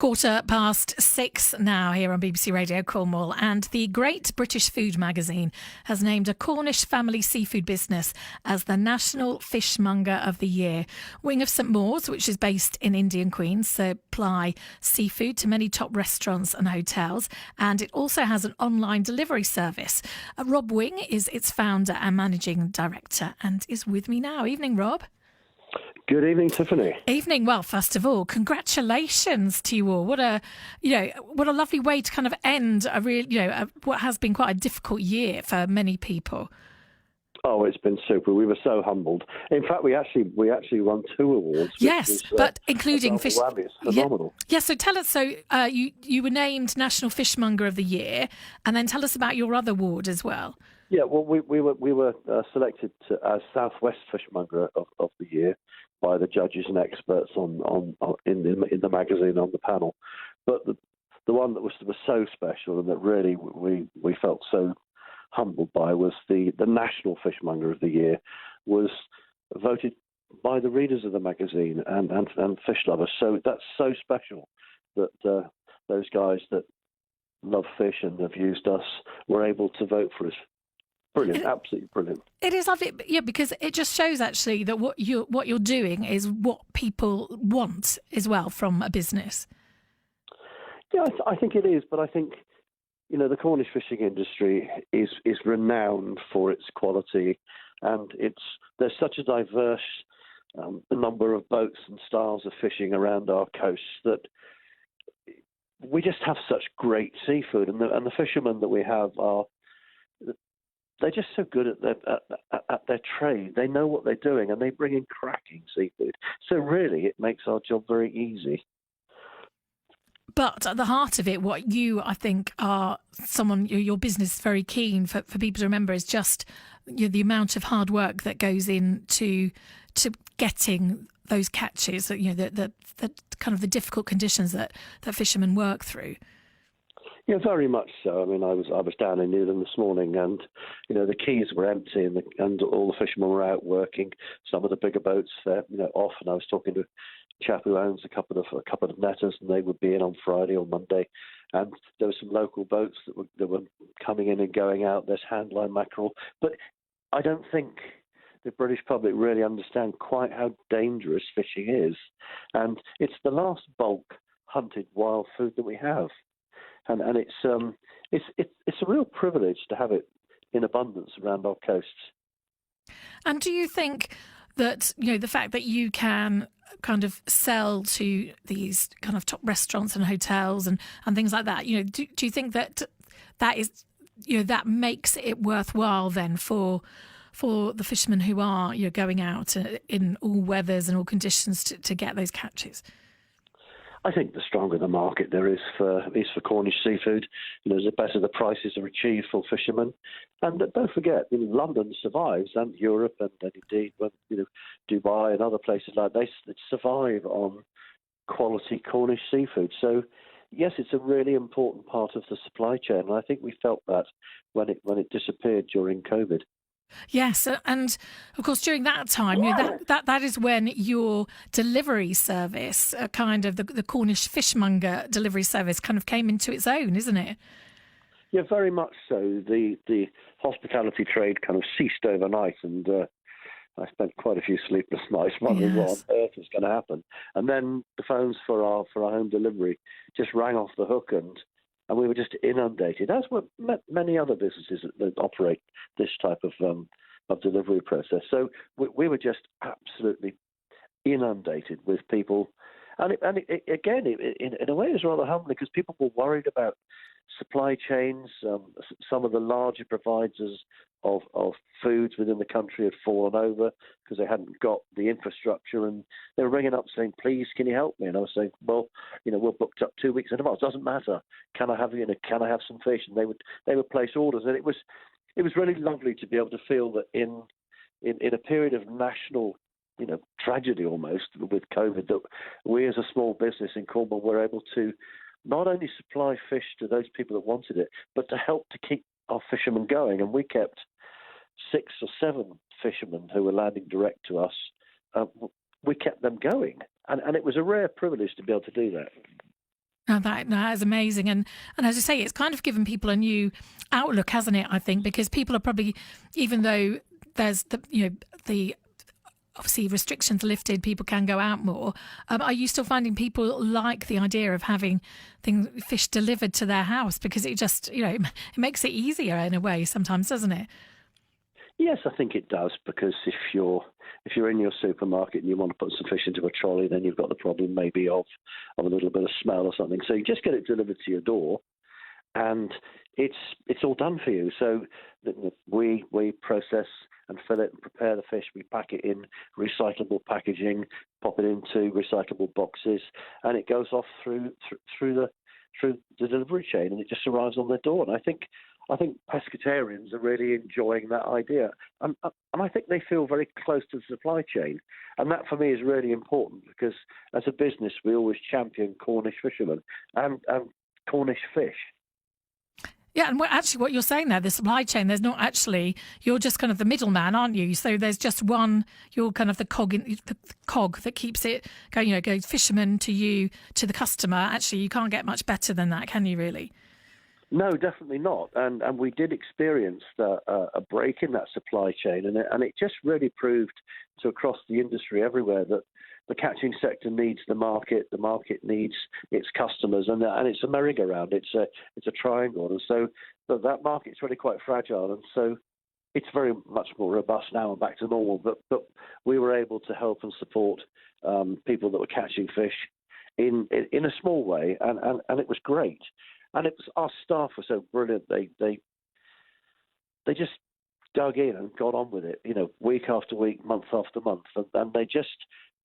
6:15 now here on BBC Radio Cornwall, and the Great British Food magazine has named a Cornish family seafood business as the National Fishmonger of the Year. Wing of St Maur's, which is based in Indian Queens, supply seafood to many top restaurants and hotels, and it also has an online delivery service. Rob Wing is its founder and managing director and is with me now. Evening, Rob. Good evening, Tiffany. Evening. Well, first of all, congratulations to you all. What a lovely way to kind of end what has been quite a difficult year for many people. Oh, it's been super. We were so humbled. In fact, we actually won 2 awards. Yes, but including fish. It's phenomenal. Yeah. So tell us. So you were named National Fishmonger of the Year, and then tell us about your other award as well. Yeah. Well, we were selected as South West Fishmonger of the Year by the judges and experts in the magazine on the panel. But the one that was so special and that really we felt so humbled by was the National Fishmonger of the Year, was voted by the readers of the magazine and fish lovers. So that's so special that those guys that love fish and have used us were able to vote for us. Brilliant, absolutely brilliant. It is lovely, yeah, because it just shows actually that what you're doing is what people want as well from a business. Yeah, I think it is, but I think the Cornish fishing industry is renowned for its quality, and there's such a diverse number of boats and styles of fishing around our coasts that we just have such great seafood, and the fishermen that we have they're just so good at their trade. They know what they're doing, and they bring in cracking seafood. So really, it makes our job very easy. But at the heart of it, what you, I think, are your business is very keen for people to remember is just the amount of hard work that goes into getting those catches. The kind of the difficult conditions that fishermen work through. Yeah, very much so. I mean, I was down in Newham this morning, and the quays were empty, and all the fishermen were out working. Some of the bigger boats, they're off, and I was talking to a chap who owns a couple of netters, and they would be in on Friday or Monday. And there were some local boats that were coming in and going out. There's handline mackerel, but I don't think the British public really understand quite how dangerous fishing is, and it's the last bulk hunted wild food that we have. And it's a real privilege to have it in abundance around our coasts. And do you think that the fact that you can kind of sell to these kind of top restaurants and hotels and things like that, do you think that is that makes it worthwhile then for the fishermen who are going out in all weathers and all conditions to get those catches? I think the stronger the market there is for Cornish seafood, the better the prices are achieved for fishermen. And don't forget, London survives, and Europe, and indeed Dubai and other places like this, they survive on quality Cornish seafood. So yes, it's a really important part of the supply chain, and I think we felt that when it disappeared during COVID. Yes, and of course during that time, that is when your delivery service, kind of the Cornish Fishmonger delivery service, kind of came into its own, isn't it? Yeah, very much so. The hospitality trade kind of ceased overnight, and I spent quite a few sleepless nights wondering what on earth was going to happen. And then the phones for our home delivery just rang off the hook, and we were just inundated, as were many other businesses that operate this type of delivery process. So we were just absolutely inundated with people. And again, in a way, it was rather humbling because people were worried about supply chains. Some of the larger providers of foods within the country had fallen over because they hadn't got the infrastructure, and they were ringing up saying, "Please, can you help me?" And I was saying, "Well, we're booked up 2 weeks in advance. Doesn't matter. Can I have some fish?" And they would place orders, and it was really lovely to be able to feel that in a period of national tragedy almost with COVID, that we as a small business in Cornwall were able to not only supply fish to those people that wanted it, but to help to keep our fishermen going. And we kept 6 or 7 fishermen who were landing direct to us. We kept them going. And it was a rare privilege to be able to do that. No, that is amazing. And as I say, it's kind of given people a new outlook, hasn't it, I think, because people are probably, even though there's the obviously restrictions lifted, people can go out more. Are you still finding people like the idea of having fish delivered to their house? Because it just, it makes it easier in a way sometimes, doesn't it? Yes, I think it does, because if you're in your supermarket and you want to put some fish into a trolley, then you've got the problem maybe of a little bit of smell or something. So you just get it delivered to your door, and it's all done for you. So we process and fill it and prepare the fish. We pack it in recyclable packaging, pop it into recyclable boxes, and it goes off through the delivery chain, and it just arrives on their door. And I think pescatarians are really enjoying that idea, and I think they feel very close to the supply chain, and that for me is really important, because as a business we always champion Cornish fishermen and Cornish fish. Yeah, and actually what you're saying there, the supply chain, there's not actually, you're just kind of the middleman, aren't you? So there's just one, you're kind of the cog that keeps it going, goes fisherman to you, to the customer. Actually, you can't get much better than that, can you really? No, definitely not. And we did experience a break in that supply chain, and it just really proved to across the industry everywhere that the catching sector needs the market needs its customers, and it's a merry-go-round, it's a triangle, and so that market's really quite fragile, and so it's very much more robust now and back to normal. But we were able to help and support people that were catching fish in a small way, and it was great. And it was, our staff were so brilliant. They just dug in and got on with it, week after week, month after month, and they just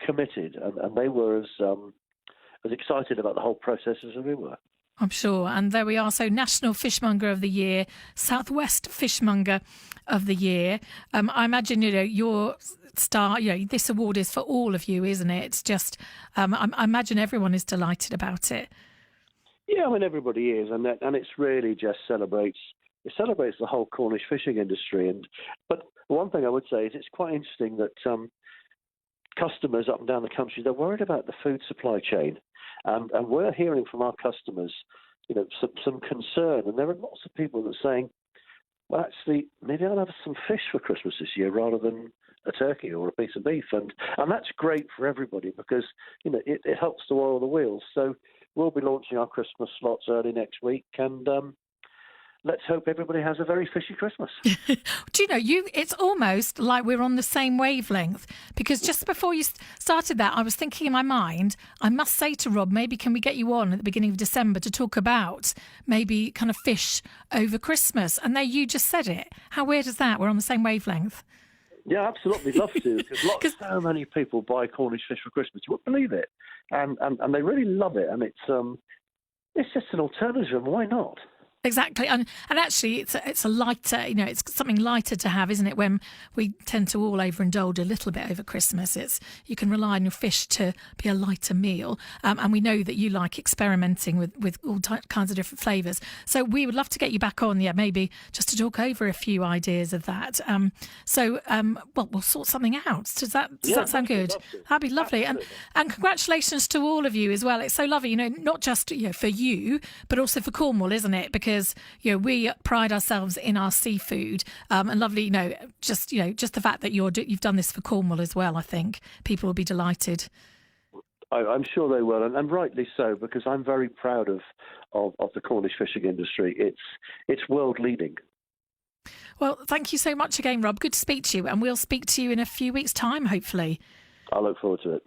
committed, and they were as excited about the whole process as we were. I'm sure. And there we are. So National Fishmonger of the Year, South West Fishmonger of the Year. I imagine, your star, this award is for all of you, isn't it? It's just, I imagine everyone is delighted about it. Yeah, I mean, everybody is, and it's really just celebrates the whole Cornish fishing industry. But one thing I would say is it's quite interesting that customers up and down the country, they're worried about the food supply chain, and we're hearing from our customers, some concern, and there are lots of people that are saying, well, actually, maybe I'll have some fish for Christmas this year rather than a turkey or a piece of beef, and that's great for everybody, because it helps to oil the wheels. So we'll be launching our Christmas slots early next week, and let's hope everybody has a very fishy Christmas. Do you know, it's almost like we're on the same wavelength, because just before you started that, I was thinking in my mind, I must say to Rob, maybe can we get you on at the beginning of December to talk about maybe kind of fish over Christmas? And there you just said it. How weird is that? We're on the same wavelength. Yeah, absolutely, love to, because so many people buy Cornish fish for Christmas. You wouldn't believe it, and they really love it, and it's just an alternative. Why not? Exactly, and actually, it's a lighter, it's something lighter to have, isn't it? When we tend to all overindulge a little bit over Christmas, you can rely on your fish to be a lighter meal, and we know that you like experimenting with all kinds of different flavours. So we would love to get you back on, maybe just to talk over a few ideas of that. Well, we'll sort something out. Does that sound good? That'd be lovely, and congratulations to all of you as well. It's so lovely, not just for you, but also for Cornwall, isn't it? Because we pride ourselves in our seafood, and lovely, just the fact that you've done this for Cornwall as well. I think people will be delighted. I'm sure they will, and rightly so, because I'm very proud of the Cornish fishing industry. It's world leading. Well, thank you so much again, Rob. Good to speak to you, and we'll speak to you in a few weeks' time, hopefully. I look forward to it.